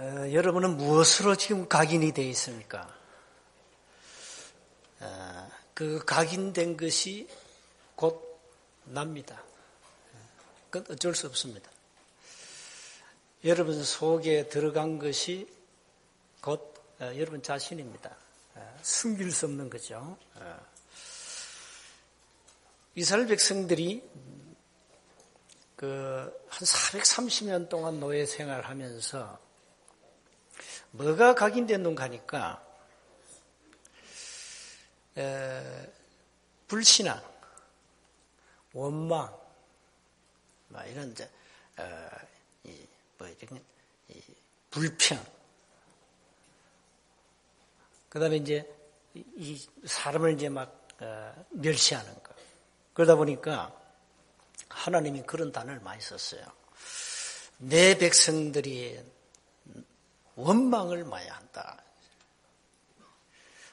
여러분은 무엇으로 지금 각인이 되어 있습니까? 그 각인된 것이 곧 납니다. 그건 어쩔 수 없습니다. 여러분 속에 들어간 것이 곧 여러분 자신입니다. 숨길 수 없는 거죠. 이스라엘 백성들이 한 430년 동안 노예 생활을 하면서 뭐가 각인된 놈 가니까 불신앙, 원망, 이런 이제 불평, 그다음에 이제 이 사람을 이제 막 멸시하는 거. 그러다 보니까 하나님이 그런 단어를 많이 썼어요. 내 백성들이 원망을 많이 한다.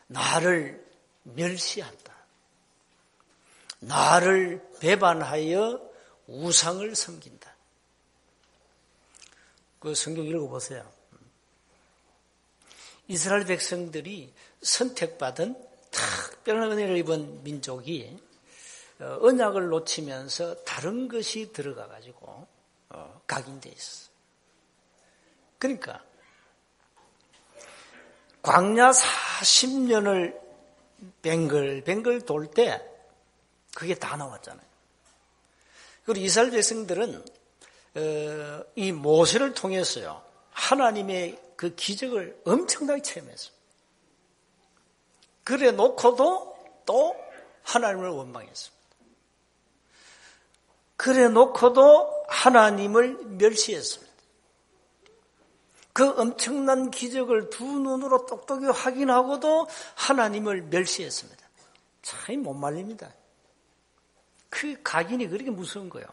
나를 멸시한다. 나를 배반하여 우상을 섬긴다. 그 성경 읽어보세요. 이스라엘 백성들이 선택받은 특별한 은혜를 입은 민족이 언약을 놓치면서 다른 것이 들어가가지고 각인되어 있어. 그러니까 광야 40년을 뱅글뱅글 돌 때 그게 다 나왔잖아요. 그리고 이스라엘 백성들은 이 모세를 통해서요 하나님의 그 기적을 엄청나게 체험했어요. 그래 놓고도 또 하나님을 원망했습니다. 그래 놓고도 하나님을 멸시했습니다. 그 엄청난 기적을 두 눈으로 똑똑히 확인하고도 하나님을 멸시했습니다. 참 못 말립니다. 그 각인이 그렇게 무서운 거예요.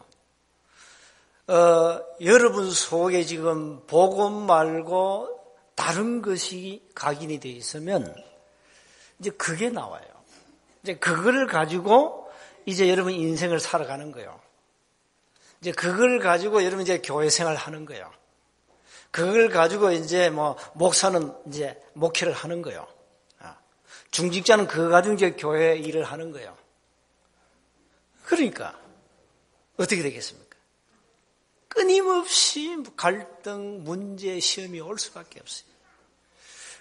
여러분 속에 지금 복음 말고 다른 것이 각인이 되어 있으면 이제 그게 나와요. 이제 그걸 가지고 이제 여러분 인생을 살아가는 거예요. 이제 그걸 가지고 여러분 이제 교회 생활을 하는 거예요. 그걸 가지고 이제 목사는 이제 목회를 하는 거예요. 중직자는 그거 가지고 이제 교회 일을 하는 거예요. 그러니까 어떻게 되겠습니까? 끊임없이 갈등, 문제, 시험이 올 수밖에 없어요.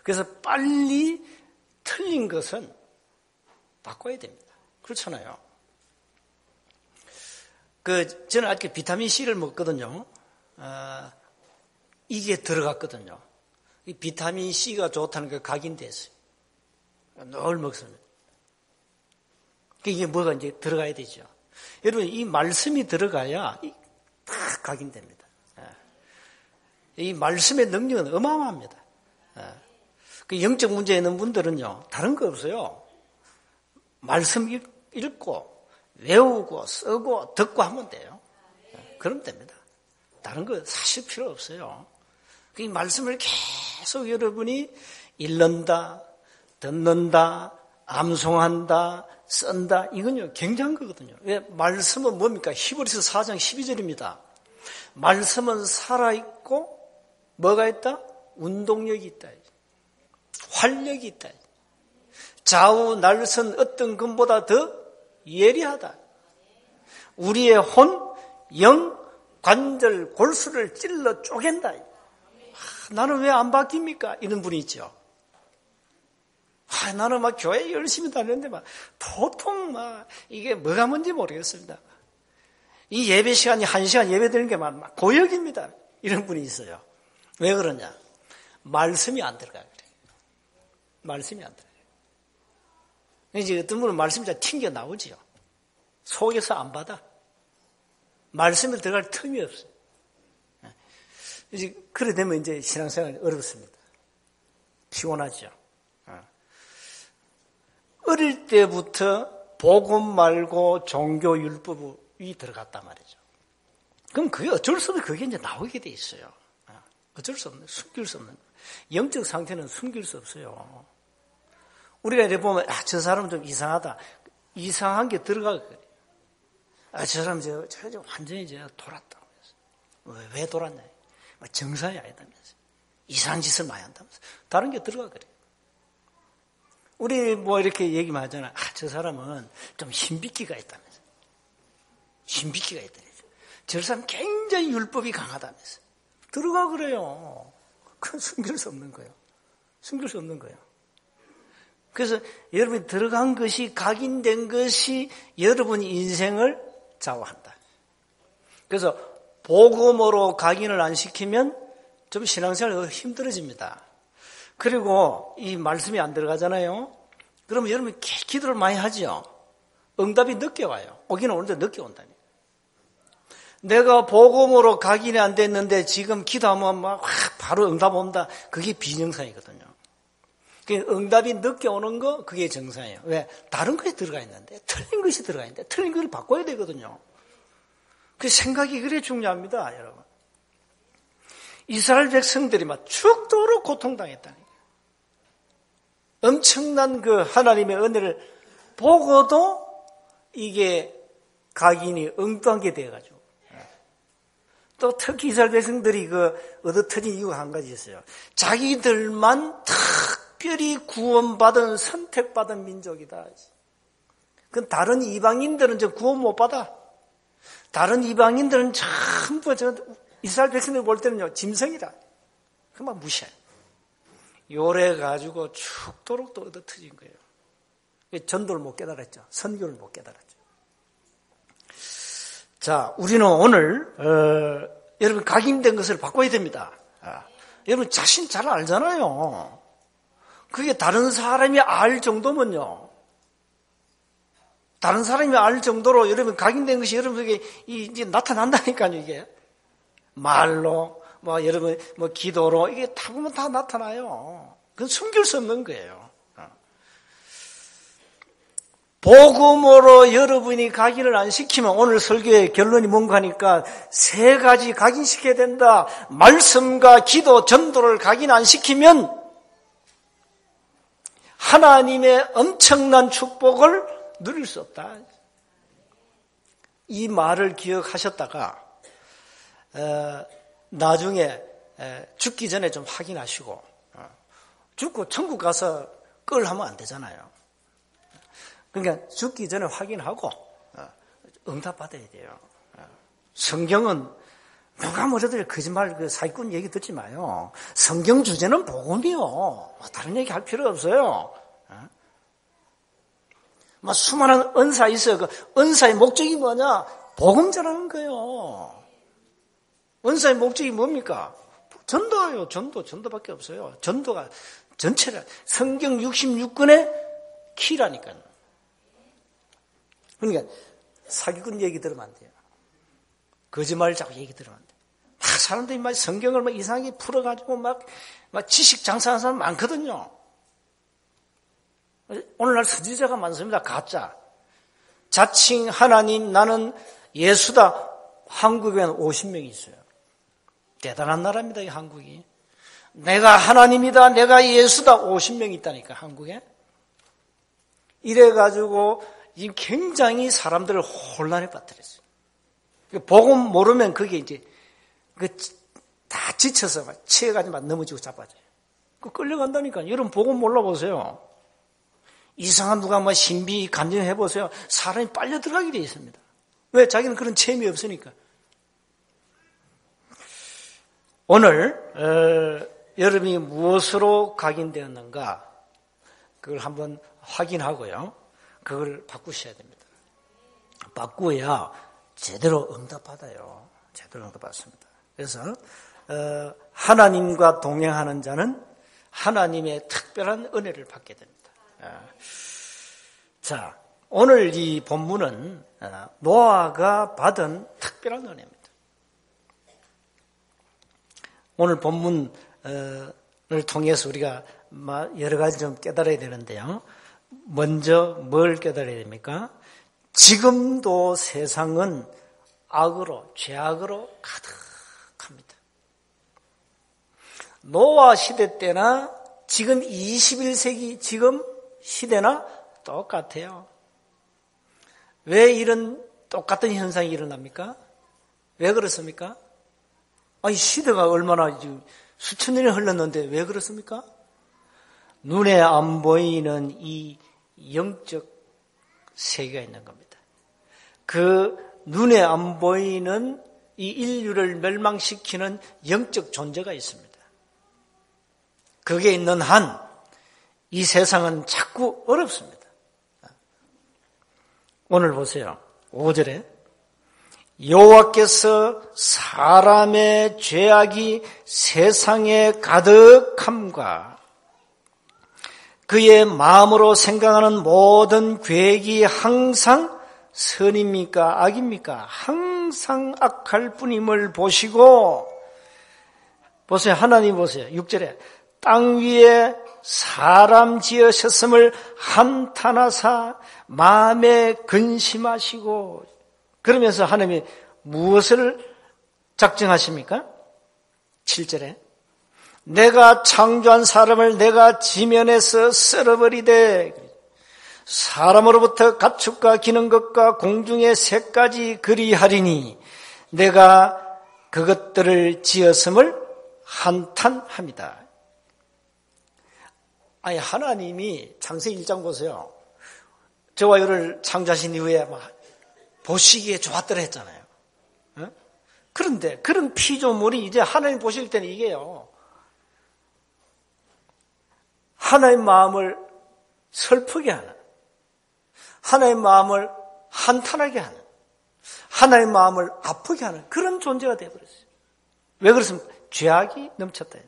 그래서 빨리 틀린 것은 바꿔야 됩니다. 그렇잖아요. 저는 아직 비타민 C를 먹거든요. 이게 들어갔거든요. 이 비타민 C가 좋다는 게 각인됐어요. 늘 먹습니다. 이게 뭐가 이제 들어가야 되죠. 여러분, 이 말씀이 들어가야 다 각인됩니다. 이 말씀의 능력은 어마어마합니다. 그 영적 문제 있는 분들은요, 다른 거 없어요. 말씀 읽고, 외우고, 쓰고, 듣고 하면 돼요. 그러면 됩니다. 다른 거 사실 필요 없어요. 이 말씀을 계속 여러분이 읽는다, 듣는다, 암송한다, 쓴다. 이건요, 굉장한 거거든요. 왜? 말씀은 뭡니까? 히브리서 4장 12절입니다. 말씀은 살아있고, 뭐가 있다? 운동력이 있다. 활력이 있다. 좌우 날선 어떤 것보다 더 예리하다. 우리의 혼, 영, 관절, 골수를 찔러 쪼갠다. 나는 왜 안 바뀝니까? 이런 분이 있죠. 나는 교회 열심히 다녔는데 보통 이게 뭐가 뭔지 모르겠습니다. 이 예배 시간이 1시간 예배 드리는 게 고역입니다. 이런 분이 있어요. 왜 그러냐? 말씀이 안 들어가요. 말씀이 안 들어가요. 이제 어떤 분은 말씀이 다 튕겨 나오지요. 속에서 안 받아. 말씀이 들어갈 틈이 없어요. 이제 그래 되면 이제 신앙생활이 어렵습니다. 피곤하죠. 어릴 때부터 복음 말고 종교 율법이 들어갔단 말이죠. 그럼 그게 어쩔 수 없이 그게 이제 나오게 돼 있어요. 어쩔 수 없는, 숨길 수 없는. 영적 상태는 숨길 수 없어요. 우리가 이렇게 보면, 저 사람은 좀 이상하다. 이상한 게 들어가고 그래요. 저 사람 완전히 돌았다. 왜 돌았냐? 정상이 아니다면서. 이상한 짓을 많이 한다면서. 다른 게 들어가 그래요. 우리 뭐 이렇게 얘기만 하잖아. 저 사람은 좀 신비기가 있다면서. 신비기가 있다면서. 저 사람 굉장히 율법이 강하다면서. 들어가 그래요. 그건 숨길 수 없는 거예요. 숨길 수 없는 거예요. 그래서 여러분이 들어간 것이, 각인된 것이 여러분 인생을 좌우한다. 그래서 복음으로 각인을 안 시키면 좀 신앙생활이 힘들어집니다. 그리고 이 말씀이 안 들어가잖아요. 그러면 여러분이 기도를 많이 하죠. 응답이 늦게 와요. 오기는 오는데 늦게 온다니. 내가 복음으로 각인이 안 됐는데 지금 기도하면 막 바로 응답 온다. 그게 비정상이거든요. 응답이 늦게 오는 거 그게 정상이에요. 왜? 다른 것이 들어가 있는데, 틀린 것이 들어가 있는데 틀린 것을 바꿔야 되거든요. 그 생각이 그래 중요합니다, 여러분. 이스라엘 백성들이 막 죽도록 고통당했다는 거예요. 엄청난 그 하나님의 은혜를 보고도 이게 각인이 엉뚱하게 돼가지고. 또 특히 이스라엘 백성들이 그 얻어터진 이유가 한 가지 있어요. 자기들만 특별히 구원받은, 선택받은 민족이다. 그건 다른 이방인들은 저 구원 못 받아. 다른 이방인들은 전부 이스라엘 백성들 볼 때는요, 짐승이라. 그만 무시해. 요래 가지고 죽도록 또 얻어터진 거예요. 전도를 못 깨달았죠. 선교를 못 깨달았죠. 자, 우리는 오늘 여러분 각인된 것을 바꿔야 됩니다. 여러분 자신 잘 알잖아요. 그게 다른 사람이 알 정도면요. 다른 사람이 알 정도로 여러분 각인된 것이 여러분에게 이제 나타난다니까요, 이게. 말로, 여러분, 기도로, 이게 다 보면 다 나타나요. 그건 숨길 수 없는 거예요. 복음으로 여러분이 각인을 안 시키면 오늘 설교의 결론이 뭔가 하니까 세 가지 각인시켜야 된다. 말씀과 기도, 전도를 각인 안 시키면 하나님의 엄청난 축복을 누릴 수 없다. 이 말을 기억하셨다가 나중에 죽기 전에 좀 확인하시고 죽고 천국 가서 끌 하면 안 되잖아요. 그러니까 죽기 전에 확인하고 응답받아야 돼요. 성경은 누가 뭐래도 거짓말 사기꾼 얘기 듣지 마요. 성경 주제는 복음이요. 다른 얘기 할 필요 없어요. 수많은 은사 있어요. 그 은사의 목적이 뭐냐? 복음 전하는 거예요. 은사의 목적이 뭡니까? 전도예요. 전도밖에 없어요. 전도가 전체라. 성경 66권의 키라니까요. 그러니까 사기꾼 얘기 들으면 안 돼요. 거짓말 자꾸 얘기 들으면 안 돼요. 사람들이 막 성경을 막 이상하게 풀어가지고 막 지식 장사하는 사람 많거든요. 오늘날 선지자가 많습니다. 가짜. 자칭 하나님, 나는 예수다. 한국에는 50명이 있어요. 대단한 나라입니다, 이 한국이. 내가 하나님이다, 내가 예수다. 50명이 있다니까, 한국에. 이래가지고 이 굉장히 사람들을 혼란에 빠뜨렸어요. 복음 모르면 그게 이제 다 지쳐서 막 취해가지고 막 넘어지고 자빠져요. 끌려간다니까. 여러분 복음 몰라보세요. 이상한 누가 뭐 신비 간증해보세요. 사람이 빨려 들어가게 되어 있습니다. 왜? 자기는 그런 체험이 없으니까. 오늘 여러분이 무엇으로 각인되었는가 그걸 한번 확인하고요. 그걸 바꾸셔야 됩니다. 바꾸어야 제대로 응답받아요. 제대로 응답받습니다. 그래서 하나님과 동행하는 자는 하나님의 특별한 은혜를 받게 됩니다. 자, 오늘 이 본문은 노아가 받은 특별한 은혜입니다. 오늘 본문을 통해서 우리가 여러 가지 좀 깨달아야 되는데요. 먼저 뭘 깨달아야 됩니까? 지금도 세상은 악으로, 죄악으로 가득합니다. 노아 시대 때나 지금 21세기 지금 시대나 똑같아요. 왜 이런 똑같은 현상이 일어납니까? 왜 그렇습니까? 아니, 시대가 얼마나 수천 년이 흘렀는데 왜 그렇습니까? 눈에 안 보이는 이 영적 세계가 있는 겁니다. 그 눈에 안 보이는 이 인류를 멸망시키는 영적 존재가 있습니다. 그게 있는 한 이 세상은 자꾸 어렵습니다. 오늘 보세요. 5절에 여호와께서 사람의 죄악이 세상에 가득함과 그의 마음으로 생각하는 모든 계획이 항상 선입니까 악입니까? 항상 악할 뿐임을 보시고 보세요. 하나님 보세요. 6절에 땅 위에 사람 지으셨음을 한탄하사 마음에 근심하시고 그러면서 하나님이 무엇을 작정하십니까? 7절에 내가 창조한 사람을 내가 지면에서 썰어버리되 사람으로부터 가축과 기는 것과 공중의 새까지 그리하리니 내가 그것들을 지었음을 한탄합니다. 아니 하나님이 창세기 1장 보세요. 저와 여를 창조하신 이후에 막 보시기에 좋았더라 했잖아요. 그런데 그런 피조물이 이제 하나님 보실 때는 이게요. 하나님 마음을 슬프게 하는, 하나님 마음을 한탄하게 하는, 하나님 마음을 아프게 하는 그런 존재가 되어버렸어요. 왜 그렇습니까? 죄악이 넘쳤다.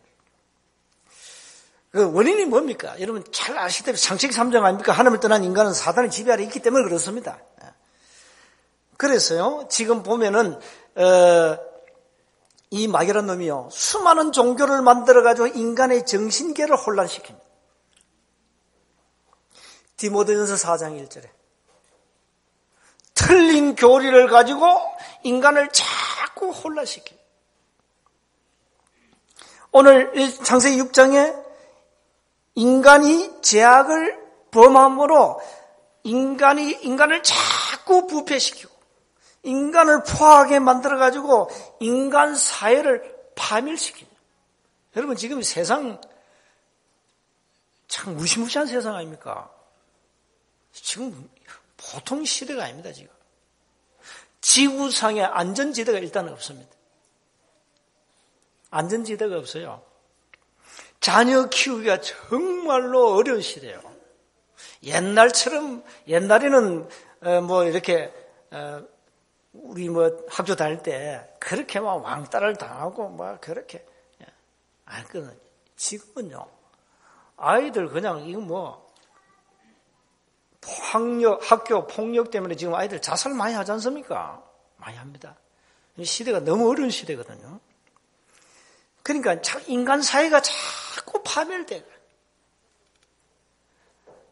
그 원인이 뭡니까? 여러분 잘 아시다시피 창세기 3장 아닙니까? 하나님을 떠난 인간은 사단의 지배 아래 있기 때문에 그렇습니다. 그래서요, 지금 보면은, 이 마귀란 놈이요, 수많은 종교를 만들어가지고 인간의 정신계를 혼란시킵니다. 디모데전서 4장 1절에. 틀린 교리를 가지고 인간을 자꾸 혼란시킵니다. 오늘 창세기 6장에 인간이 죄악을 범함으로 인간을 자꾸 부패시키고 인간을 포하게 만들어가지고 인간 사회를 파멸시키죠. 여러분 지금 세상 참 무시무시한 세상 아닙니까? 지금 보통 시대가 아닙니다. 지금 지구상에 안전지대가 일단 없습니다. 안전지대가 없어요. 자녀 키우기가 정말로 어려운 시대예요. 옛날에는 뭐 이렇게 우리 뭐 학교 다닐 때 그렇게 막 왕따를 당하고 막 그렇게 아니거든요. 지금은요 아이들 그냥 이거 뭐 학교 폭력 때문에 지금 아이들 자살 많이 하지 않습니까? 많이 합니다. 시대가 너무 어려운 시대거든요. 그러니까 인간 사회가 자꾸 파멸돼.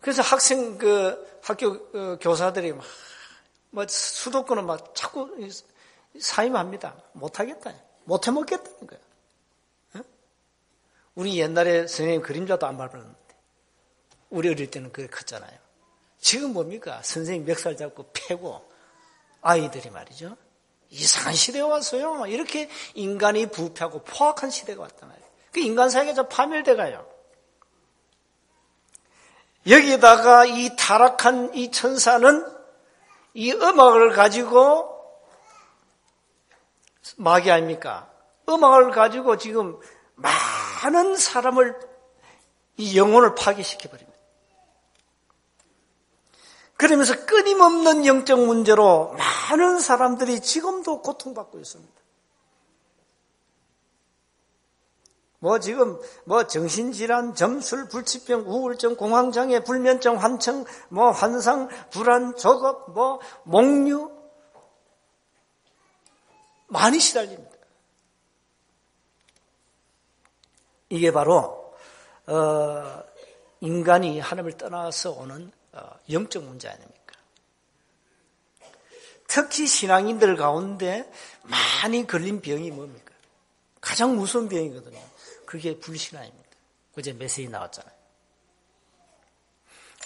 그래서 학교 교사들이 뭐 수도권은 막 자꾸 사임합니다. 못하겠다. 못해 먹겠다는 거야. 우리 옛날에 선생님 그림자도 안 밟았는데 우리 어릴 때는 그게 컸잖아요. 지금 뭡니까? 선생님 멱살 잡고 패고 아이들이 말이죠. 이상한 시대가 왔어요. 이렇게 인간이 부패하고 포악한 시대가 왔단 말이에요. 그 인간 사회가 좀 파멸돼 가요. 여기에다가 이 타락한 이 천사는 이 음악을 가지고 마귀 아닙니까? 음악을 가지고 지금 많은 사람을 이 영혼을 파괴시켜버립니다. 그러면서 끊임없는 영적 문제로 많은 사람들이 지금도 고통받고 있습니다. 지금 정신질환, 점술, 불치병, 우울증, 공황장애, 불면증, 환청, 환상, 불안, 조급, 몽유 많이 시달립니다. 이게 바로 인간이 하나님을 떠나서 오는 영적 문제 아닙니까? 특히 신앙인들 가운데 많이 걸린 병이 뭡니까? 가장 무서운 병이거든요. 그게 불신앙입니다. 어제 메시지 나왔잖아요.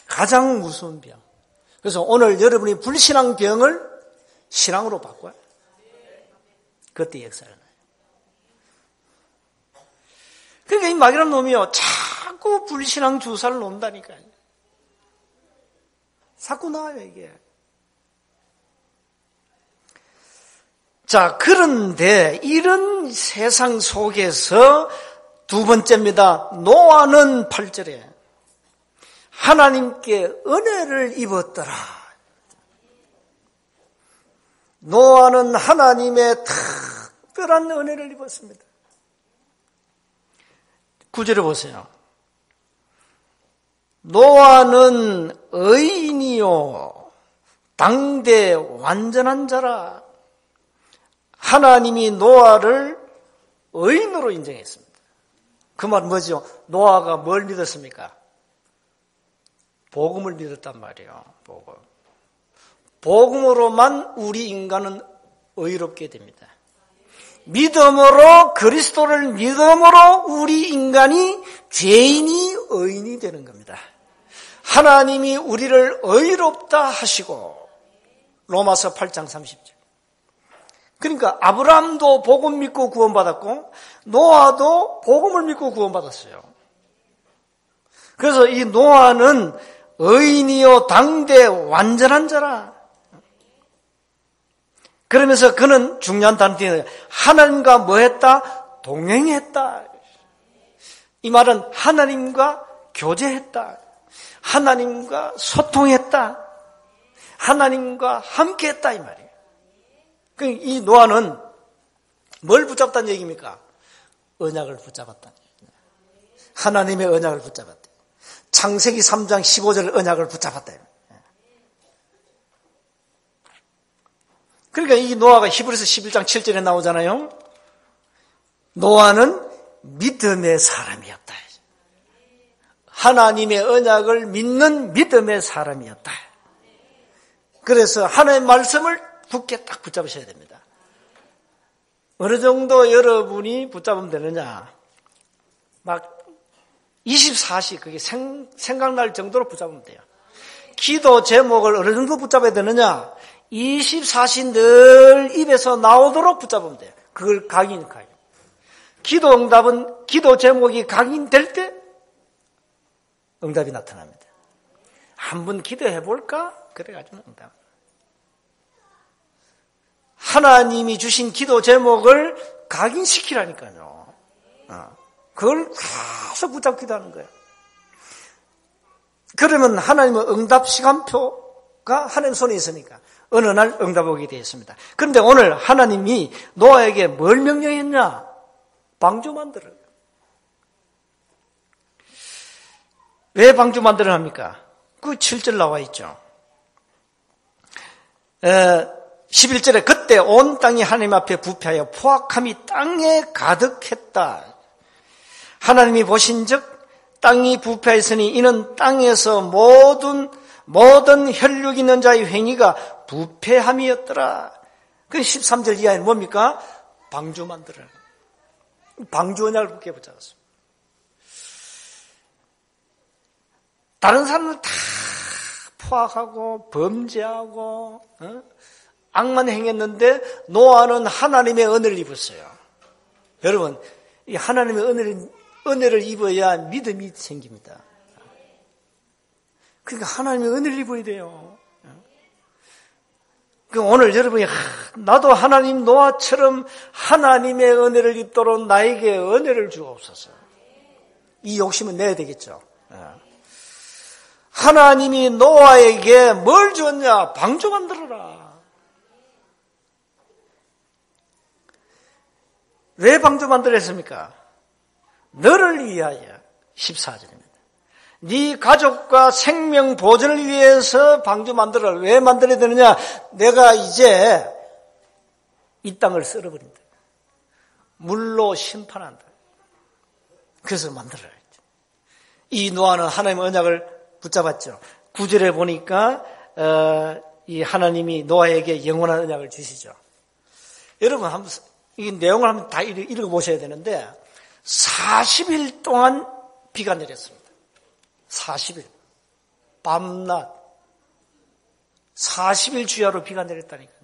가장 무서운 병. 그래서 오늘 여러분이 불신앙 병을 신앙으로 바꿔요. 그때 역사를 나요. 그러니까 이 마귀란 놈이요, 자꾸 불신앙 주사를 놓는다니까요. 자꾸 나와요, 이게. 자, 그런데 이런 세상 속에서 두 번째입니다. 노아는 8절에 하나님께 은혜를 입었더라. 노아는 하나님의 특별한 은혜를 입었습니다. 9절에 보세요. 노아는 의인이요 당대 완전한 자라. 하나님이 노아를 의인으로 인정했습니다. 그 말은 뭐죠? 노아가 뭘 믿었습니까? 복음을 믿었단 말이에요. 복음으로만 우리 인간은 의롭게 됩니다. 믿음으로, 그리스도를 믿음으로 우리 인간이 죄인이 의인이 되는 겁니다. 하나님이 우리를 의롭다 하시고, 로마서 8장 30절. 그러니까 아브라함도 복음 믿고 구원받았고 노아도 복음을 믿고 구원받았어요. 그래서 이 노아는 의인이요 당대 완전한 자라. 그러면서 그는 중요한 단어는 하나님과 뭐 했다? 동행했다. 이 말은 하나님과 교제했다. 하나님과 소통했다. 하나님과 함께했다 이 말이에요. 이 노아는 뭘 붙잡다는 얘기입니까? 언약을 붙잡았다는 얘기예요. 하나님의 언약을 붙잡았다. 창세기 3장 15절 언약을 붙잡았다. 그러니까 이 노아가 히브리서 11장 7절에 나오잖아요. 노아는 믿음의 사람이었다. 하나님의 언약을 믿는 믿음의 사람이었다. 그래서 하나님의 말씀을 굳게 딱 붙잡으셔야 됩니다. 어느 정도 여러분이 붙잡으면 되느냐? 막 24시 그게 생각날 정도로 붙잡으면 돼요. 기도 제목을 어느 정도 붙잡아야 되느냐? 24시 늘 입에서 나오도록 붙잡으면 돼요. 그걸 각인하여. 기도 응답은 기도 제목이 각인될 때 응답이 나타납니다. 한번 기도해 볼까? 그래가지고 응답. 하나님이 주신 기도 제목을 각인시키라니까요. 그걸 계속 붙잡기도 하는 거예요. 그러면 하나님은 응답 시간표가 하나님 손에 있으니까 어느 날 응답 오게 되어 있습니다. 그런데 오늘 하나님이 노아에게 뭘 명령했냐? 방주 만들어요. 왜 방주 만들어 합니까? 그 7절 나와 있죠. 11절에 그때 온 땅이 하나님 앞에 부패하여 포악함이 땅에 가득했다. 하나님이 보신즉 땅이 부패하였으니 이는 땅에서 모든 혈육 있는 자의 행위가 부패함이었더라. 그 13절 이하에는 뭡니까? 방주 만들어라. 방주 언약을 굳게 붙잡았습니다. 다른 사람은 다 포악하고 범죄하고 악만 행했는데 노아는 하나님의 은혜를 입었어요. 여러분, 이 하나님의 은혜를 입어야 믿음이 생깁니다. 그러니까 하나님의 은혜를 입어야 돼요. 그러니까 오늘 여러분이 나도 하나님 노아처럼 하나님의 은혜를 입도록 나에게 은혜를 주옵소서. 이 욕심은 내야 되겠죠. 하나님이 노아에게 뭘 주었냐? 방주 만들어라. 왜 방주 만들었습니까? 너를 위하여. 14절입니다. 네 가족과 생명 보존을 위해서 방주 만들어라. 왜 만들어야 되느냐? 내가 이제 이 땅을 썰어버린다. 물로 심판한다. 그래서 만들어라. 이 노아는 하나님의 언약을 붙잡았죠. 9절에 보니까 이 하나님이 노아에게 영원한 언약을 주시죠. 여러분 한번 이 내용을 한번 다 읽어보셔야 되는데 40일 동안 비가 내렸습니다. 40일 밤낮 40일 주야로 비가 내렸다니까요.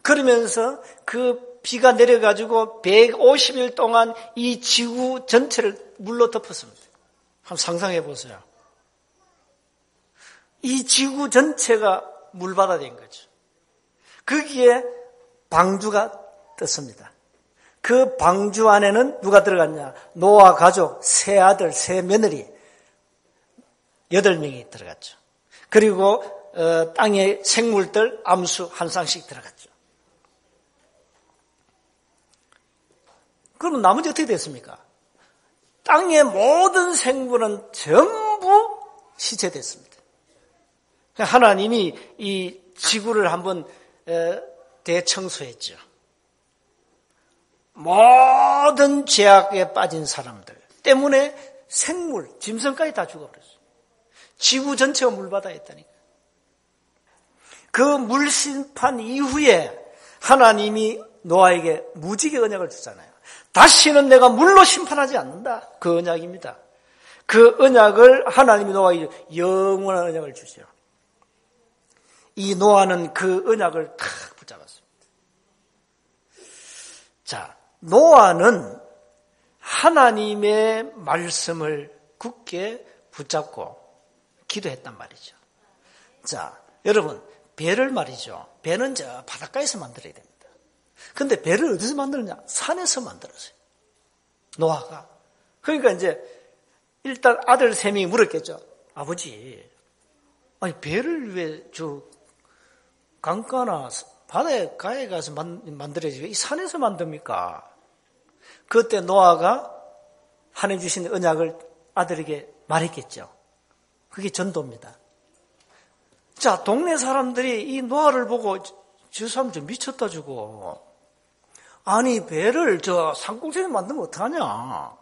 그러면서 그 비가 내려가지고 150일 동안 이 지구 전체를 물로 덮었습니다. 한번 상상해 보세요. 이 지구 전체가 물바다 된 거죠. 거기에 방주가 떴습니다. 그 방주 안에는 누가 들어갔냐? 노아 가족, 세 아들, 세 며느리 8명이 들어갔죠. 그리고 땅의 생물들 암수 한 쌍씩 들어갔죠. 그러면 나머지 어떻게 됐습니까? 땅의 모든 생물은 전부 시체됐습니다. 하나님이 이 지구를 한번 대청소했죠. 모든 죄악에 빠진 사람들 때문에 생물, 짐승까지 다 죽어버렸어요. 지구 전체가 물바다였다니까. 그 물심판 이후에 하나님이 노아에게 무지개 언약을 주잖아요. 다시는 내가 물로 심판하지 않는다. 그 언약입니다. 그 언약을 하나님이 노아에게 영원한 언약을 주죠. 이 노아는 그 언약을 탁 붙잡았습니다. 자, 노아는 하나님의 말씀을 굳게 붙잡고 기도했단 말이죠. 자, 여러분, 배를 말이죠. 배는 저 바닷가에서 만들어야 됩니다. 근데 배를 어디서 만들었냐? 산에서 만들었어요. 노아가. 그러니까 이제 일단 아들 3명이 물었겠죠. 아버지, 아니 배를 왜 저 강가나 바닷가에 가서 만들어야지 이 산에서 만듭니까? 그때 노아가 하나님 주신 언약을 아들에게 말했겠죠. 그게 전도입니다. 자, 동네 사람들이 이 노아를 보고 저 사람 좀 미쳤다 주고, 아니 배를 저 산꼭대기에 만들면 어떡하냐?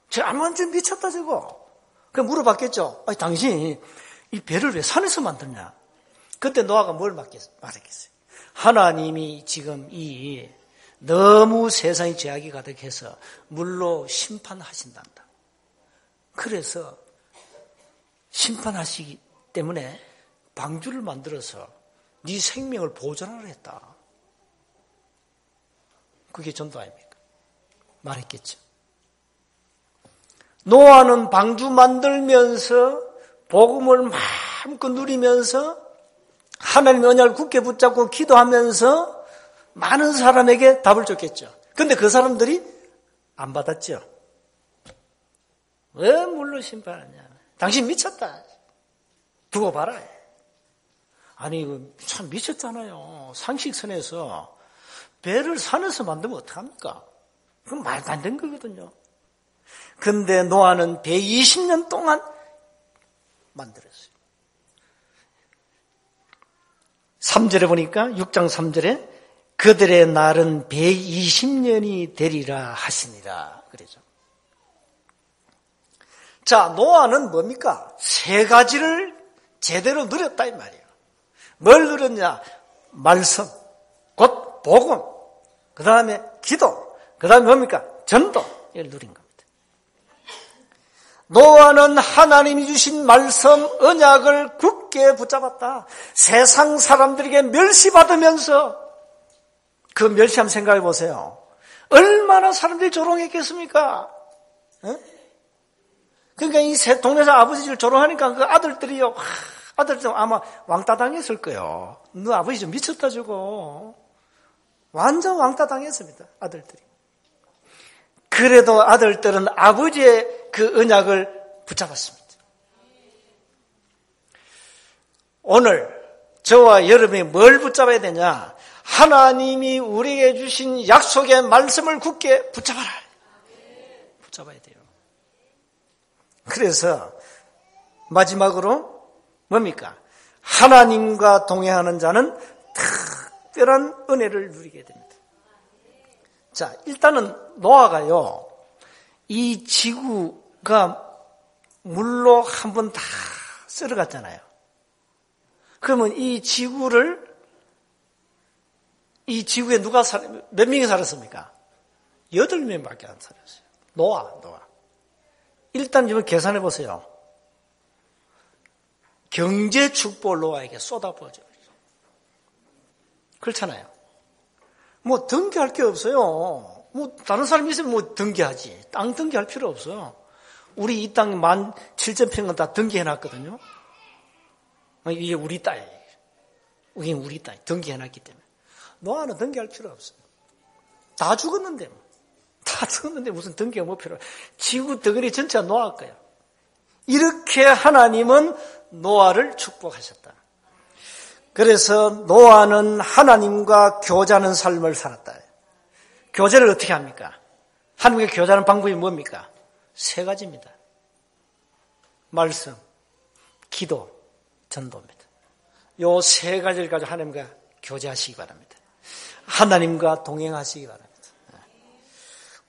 저 완전 미쳤다 주고. 그 물어봤겠죠. 아니 당신 이 배를 왜 산에서 만드냐? 그때 노아가 뭘 말했겠어요? 하나님이 지금 이 너무 세상이 죄악이 가득해서 물로 심판하신단다. 그래서 심판하시기 때문에 방주를 만들어서 네 생명을 보존하려 했다. 그게 전도 아닙니까? 말했겠죠. 노아는 방주 만들면서 복음을 마음껏 누리면서 하나님의 언약을 굳게 붙잡고 기도하면서 많은 사람에게 답을 줬겠죠. 그런데 그 사람들이 안 받았죠. 왜 물로 심판하냐? 당신 미쳤다. 두고 봐라. 아니 이거 참 미쳤잖아요. 상식선에서 배를 산에서 만들면 어떡합니까? 그건 말도 안 되는 거거든요. 근데 노아는 120년 동안 만들었어요. 3절에 보니까 6장 3절에 그들의 날은 120년이 되리라 하시니라 그러죠. 자, 노아는 뭡니까? 3가지를 제대로 누렸다 이 말이에요. 뭘 누렸냐? 말씀, 곧 복음, 그 다음에 기도, 그 다음에 뭡니까? 전도, 이걸 누린 겁니다. 노아는 하나님이 주신 말씀, 언약을 굳게 붙잡았다. 세상 사람들에게 멸시받으면서 그 멸시함 생각해 보세요. 얼마나 사람들이 조롱했겠습니까? 그러니까 이 동네에서 아버지를 조롱하니까 그 아들들이요. 아들들 아마 왕따 당했을 거예요. 너 아버지 좀 미쳤다 주고. 완전 왕따 당했습니다. 아들들이. 그래도 아들들은 아버지의 그 언약을 붙잡았습니다. 오늘 저와 여러분이 뭘 붙잡아야 되냐? 하나님이 우리에게 주신 약속의 말씀을 굳게 붙잡아라. 붙잡아야 돼요. 그래서 마지막으로 뭡니까? 하나님과 동행하는 자는 특별한 은혜를 누리게 됩니다. 자, 일단은 노아가요, 이 지구가 물로 한번 다 쓸어갔잖아요. 그러면 이 지구에 몇 명이 살았습니까? 8명밖에 안 살았어요. 노아. 일단 좀 계산해 보세요. 경제 축복을 노아에게 쏟아부어줘요. 그렇잖아요. 뭐 등기할 게 없어요. 뭐 다른 사람이 있으면 뭐 등기하지. 땅 등기할 필요 없어요. 우리 이 땅 17,000평은 다 등기해놨거든요. 이게 우리 땅이에요. 이게 우리 땅 등기해놨기 때문에. 노아는 등기할 필요 없어요. 다 죽었는데 뭐. 다 죽었는데 무슨 등기가 뭐 필요해. 지구 덩어리 전체가 노아 거예요. 이렇게 하나님은 노아를 축복하셨다. 그래서 노아는 하나님과 교제하는 삶을 살았다. 교제를 어떻게 합니까? 하나님과 교제하는 방법이 뭡니까? 세 가지입니다. 말씀, 기도, 전도입니다. 요 세 가지를 가지고 하나님과 교제하시기 바랍니다. 하나님과 동행하시기 바랍니다.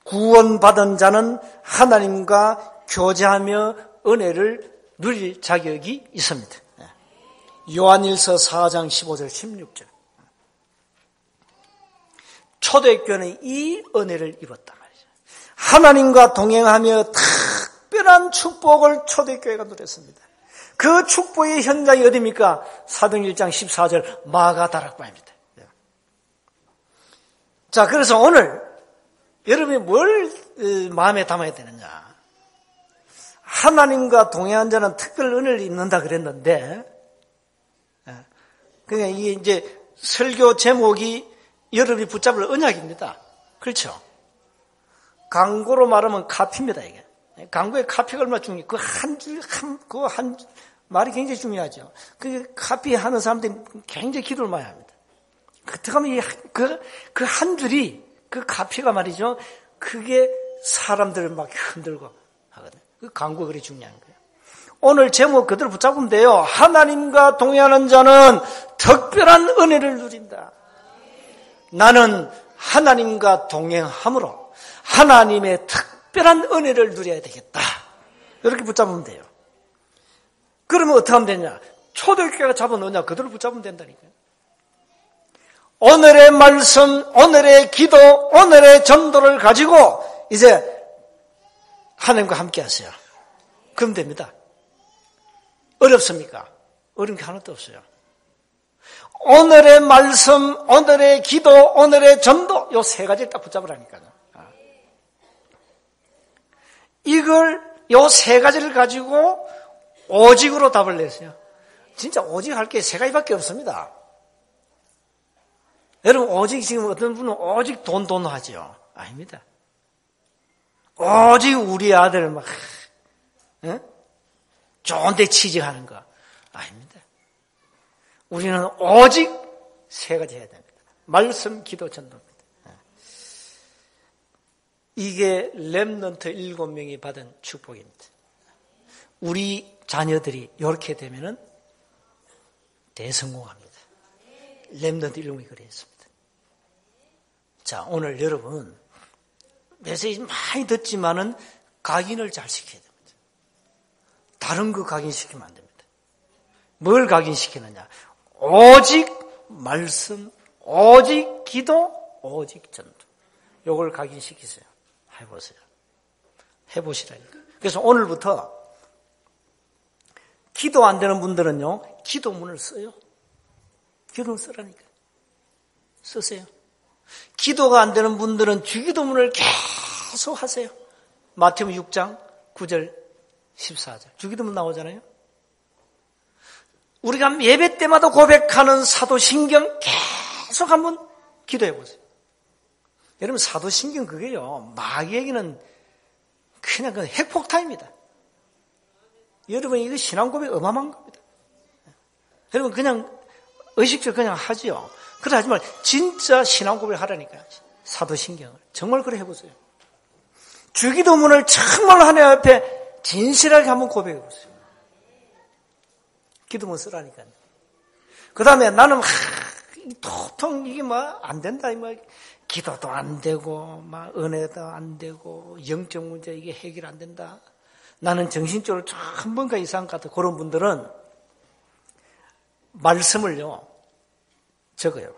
구원받은 자는 하나님과 교제하며 은혜를 누릴 자격이 있습니다. 요한일서 4장 15절 16절. 초대교회는 이 은혜를 입었단 말이죠. 하나님과 동행하며 특별한 축복을 초대교회가 누렸습니다. 그 축복의 현장이 어디입니까? 사도행전 1장 14절 마가다락방입니다. 자, 그래서 오늘 여러분이 뭘 마음에 담아야 되느냐? 하나님과 동행한 자는 특별 은혜를 입는다 그랬는데, 그러니까 이게 이제 설교 제목이 여러분이 붙잡을 언약입니다. 그렇죠? 강고로 말하면 카피입니다, 이게. 강고의 카피가 얼마나 중요해요. 그 한 말이 굉장히 중요하죠. 그 카피하는 사람들이 굉장히 기도를 많이 합니다. 그렇다면 그 한 줄이, 그 카피가 말이죠. 그게 사람들을 막 흔들고 하거든요. 그 강고가 그리 중요한 거예요. 오늘 제목 그대로 붙잡으면 돼요. 하나님과 동행하는 자는 특별한 은혜를 누린다. 나는 하나님과 동행함으로 하나님의 특별한 은혜를 누려야 되겠다. 이렇게 붙잡으면 돼요. 그러면 어떻게 하면 되냐? 초대교회가 잡은 언약 그대로 붙잡으면 된다니까요. 오늘의 말씀, 오늘의 기도, 오늘의 전도를 가지고 이제 하나님과 함께 하세요. 그럼 됩니다. 어렵습니까? 어려운 게 하나도 없어요. 오늘의 말씀, 오늘의 기도, 오늘의 전도, 요 세 가지를 딱 붙잡으라니까요. 이걸, 요 세 가지를 가지고 오직으로 답을 내세요. 진짜 오직 할 게 세 가지밖에 없습니다. 여러분, 오직 지금 어떤 분은 오직 돈 하죠. 아닙니다. 오직 우리 아들 막, 좋은 데 취직하는 거. 아닙니다. 우리는 오직 세 가지 해야 됩니다. 말씀, 기도, 전도입니다. 이게 렘넌트 7명이 받은 축복입니다. 우리 자녀들이 이렇게 되면은 대성공합니다. 렘넌트 7명이 그랬습니다. 자, 오늘 여러분 메시지 많이 듣지만은 각인을 잘 시켜야 됩니다. 다른 거 각인시키면 안 됩니다. 뭘 각인시키느냐? 오직 말씀, 오직 기도, 오직 전도. 요걸 각인시키세요. 해보세요. 해보시라니까. 그래서 오늘부터 기도 안 되는 분들은요, 기도문을 써요. 기도문 쓰라니까. 쓰세요. 기도가 안 되는 분들은 주기도문을 계속 하세요. 마태복음 6장 9절 14절. 주기도문 나오잖아요. 우리가 예배 때마다 고백하는 사도신경 계속 한번 기도해 보세요. 여러분, 사도신경 그게요, 마귀에게는 그냥 그 핵폭탄입니다. 여러분, 이거 신앙 고백 어마어마한 겁니다. 여러분, 그냥 의식적으로 그냥 하지요. 그래 하지만 진짜 신앙 고백 하라니까요. 사도신경을. 정말 그래 해보세요. 주기도문을 정말 하나님 앞에 진실하게 한번 고백해 보세요. 기도문 쓰라니까요. 그 다음에 나는 도통 이게 뭐 안 된다. 뭐 기도도 안 되고, 막 은혜도 안 되고, 영적 문제 이게 해결 안 된다. 나는 정신적으로 한 번가 이상 같아. 그런 분들은 말씀을요, 적어요.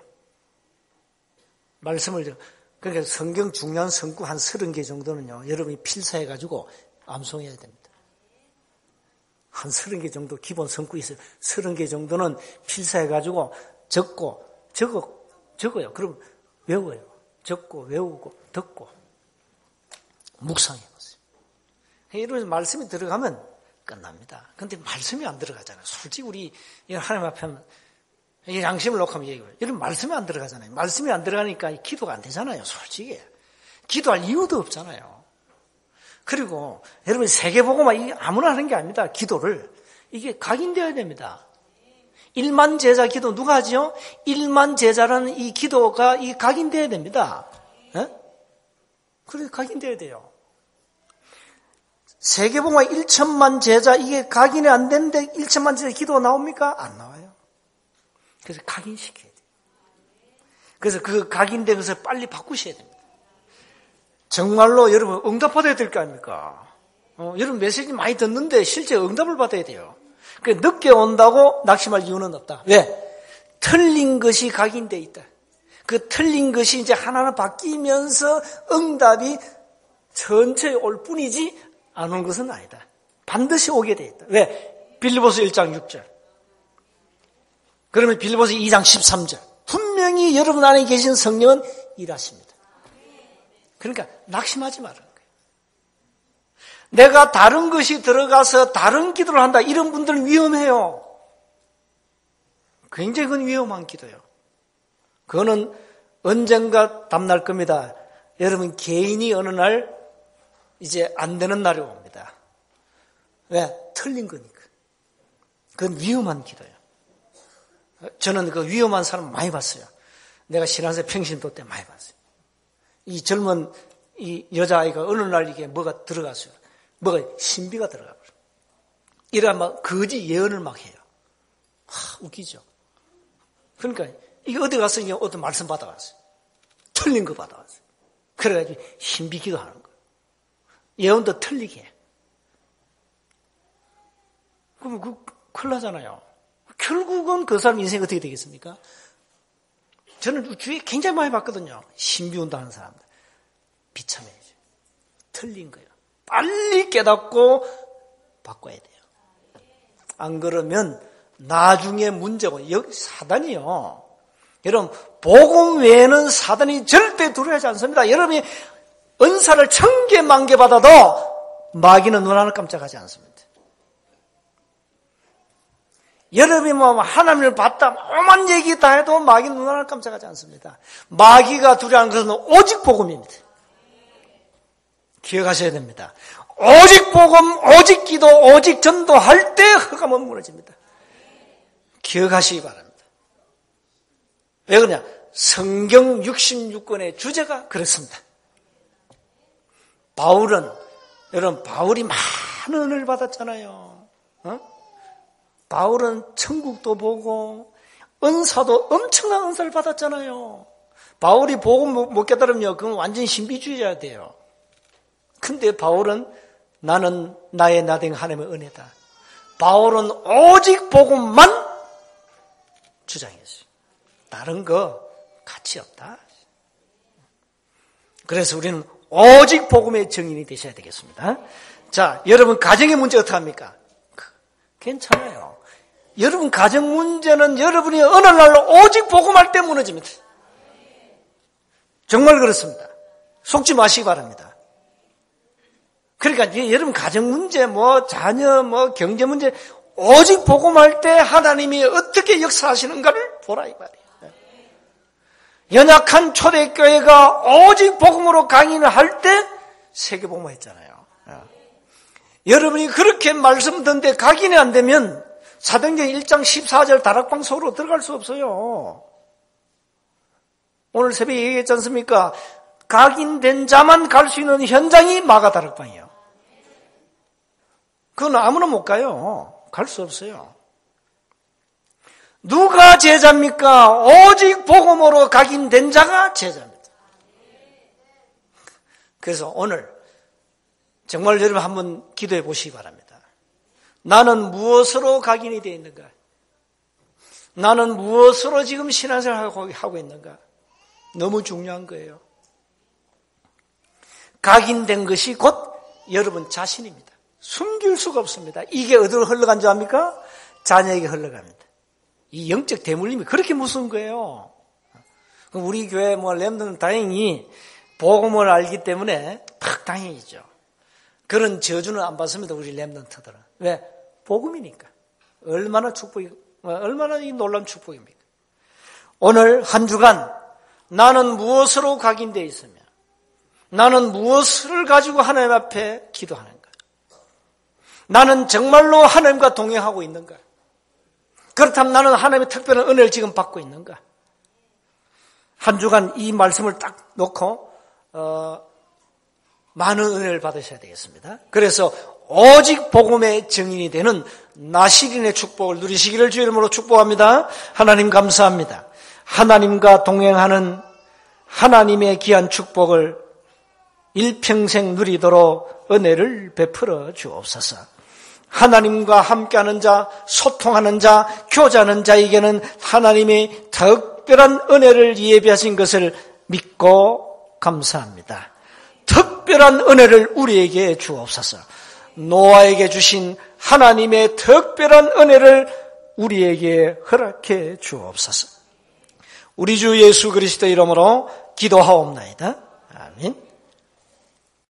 말씀을 적어요. 그러니까 성경 중요한 성구 한 30개 정도는요, 여러분이 필사해가지고 암송해야 됩니다. 한 30개 정도 기본 성구 있어요. 30개 정도는 필사해가지고 적어요. 그럼 외워요. 적고 외우고 듣고 묵상해보세요. 이런 말씀이 들어가면 끝납니다. 그런데 말씀이 안 들어가잖아요. 솔직히 우리 하나님 앞에 하면 양심을 놓고 하면 얘기해요. 이런 말씀이 안 들어가잖아요. 말씀이 안 들어가니까 기도가 안 되잖아요. 솔직히. 기도할 이유도 없잖아요. 그리고 여러분 세계복음만 아무나 하는 게 아닙니다. 기도를. 이게 각인되어야 됩니다. 1만 제자 기도 누가 하죠? 1만 제자라는 이 기도가 각인되어야 됩니다. 예? 그래 각인되어야 돼요. 세계복음화 1천만 제자 이게 각인이 안 되는데 1천만 제자 기도가 나옵니까? 안 나와요. 그래서 각인시켜야 돼요. 그래서 그 각인된 것을 빨리 바꾸셔야 됩니다. 정말로 여러분 응답받아야 될 거 아닙니까? 여러분 메시지 많이 듣는데 실제 응답을 받아야 돼요. 늦게 온다고 낙심할 이유는 없다. 왜? 틀린 것이 각인되어 있다. 그 틀린 것이 이제 하나하나 바뀌면서 응답이 천천히 올 뿐이지 안 온 것은 아니다. 반드시 오게 되어 있다. 왜? 빌립보서 1장 6절. 그러면 빌립보서 2장 13절. 분명히 여러분 안에 계신 성령은 일하십니다. 그러니까 낙심하지 말아요. 내가 다른 것이 들어가서 다른 기도를 한다. 이런 분들은 위험해요. 굉장히 그건 위험한 기도예요. 그거는 언젠가 답날 겁니다. 여러분 개인이 어느 날 이제 안 되는 날이 옵니다. 왜? 틀린 거니까. 그건 위험한 기도예요. 저는 그 위험한 사람 많이 봤어요. 내가 신앙생 평신도 때 많이 봤어요. 이 젊은 이 여자아이가 어느 날 이게 뭐가 들어갔어요. 뭐가 신비가 들어가 버려요. 이래 막 거짓 예언을 막 해요. 웃기죠. 그러니까 이게 어디 가서 이게 어떤 말씀 받아왔어요. 틀린 거 받아왔어요. 그래가지고 신비 기도하는 거예요. 예언도 틀리게 해. 그러면 큰일 나잖아요. 결국은 그 사람 인생이 어떻게 되겠습니까? 저는 주위에 굉장히 많이 봤거든요. 신비운동하는 사람들. 비참해져. 틀린 거예요. 빨리 깨닫고 바꿔야 돼요. 안 그러면 나중에 문제고 여기 사단이요. 여러분 복음 외에는 사단이 절대 두려워하지 않습니다. 여러분이 은사를 1000개, 10,000개 받아도 마귀는 눈 하나 깜짝하지 않습니다. 여러분이 뭐 하나님을 봤다 오만 얘기 다 해도 마귀는 눈 하나 깜짝하지 않습니다. 마귀가 두려워하는 것은 오직 복음입니다. 기억하셔야 됩니다. 오직 복음, 오직 기도, 오직 전도할 때 흑암은 무너집니다. 기억하시기 바랍니다. 왜 그러냐? 성경 66권의 주제가 그렇습니다. 바울은, 여러분, 바울이 많은 은혜를 받았잖아요. 바울은 천국도 보고, 은사도 엄청난 은사를 받았잖아요. 바울이 복음 못 깨달으면 그건 완전 신비주의자야 돼요. 근데 바울은 나는 나의 나된 하나님의 은혜다. 바울은 오직 복음만 주장했어요. 다른 거 가치 없다. 그래서 우리는 오직 복음의 증인이 되셔야 되겠습니다. 자, 여러분 가정의 문제 어떻게 합니까? 괜찮아요. 여러분 가정 문제는 여러분이 어느 날로 오직 복음할 때 무너집니다. 정말 그렇습니다. 속지 마시기 바랍니다. 그러니까 여러분 가정 문제, 자녀, 경제 문제 오직 복음할 때 하나님이 어떻게 역사하시는가를 보라 이 말이에요. 연약한 초대교회가 오직 복음으로 강인을 할 때 세계복음화 했잖아요. 여러분이 그렇게 말씀 듣는데 각인이 안 되면 사도행전 1장 14절 다락방 속으로 들어갈 수 없어요. 오늘 새벽에 얘기했지 않습니까? 각인된 자만 갈 수 있는 현장이 마가 다락방이에요. 그건 아무나 못 가요. 갈 수 없어요. 누가 제자입니까? 오직 복음으로 각인된 자가 제자입니다. 그래서 오늘 정말 여러분 한번 기도해 보시기 바랍니다. 나는 무엇으로 각인이 되어 있는가? 나는 무엇으로 지금 신앙생활을 하고 있는가? 너무 중요한 거예요. 각인된 것이 곧 여러분 자신입니다. 숨길 수가 없습니다. 이게 어디로 흘러간 줄 압니까? 자녀에게 흘러갑니다. 이 영적 대물림이 그렇게 무서운 거예요. 우리 교회 렘넌트는 다행히 복음을 알기 때문에 딱 다행이죠. 그런 저주는 안 받습니다. 우리 렘넌트들은. 왜? 복음이니까. 얼마나 이 놀라운 축복입니까? 오늘 한 주간 나는 무엇으로 각인되어 있으며 나는 무엇을 가지고 하나님 앞에 기도하는가? 나는 정말로 하나님과 동행하고 있는가? 그렇다면 나는 하나님의 특별한 은혜를 지금 받고 있는가? 한 주간 이 말씀을 딱 놓고 많은 은혜를 받으셔야 되겠습니다. 그래서 오직 복음의 증인이 되는 나시린의 축복을 누리시기를 주의 이름으로 축복합니다. 하나님 감사합니다. 하나님과 동행하는 하나님의 귀한 축복을 일평생 누리도록 은혜를 베풀어 주옵소서. 하나님과 함께하는 자, 소통하는 자, 교제하는 자에게는 하나님의 특별한 은혜를 예비하신 것을 믿고 감사합니다. 특별한 은혜를 우리에게 주옵소서. 노아에게 주신 하나님의 특별한 은혜를 우리에게 허락해 주옵소서. 우리 주 예수 그리스도 이름으로 기도하옵나이다. 아멘.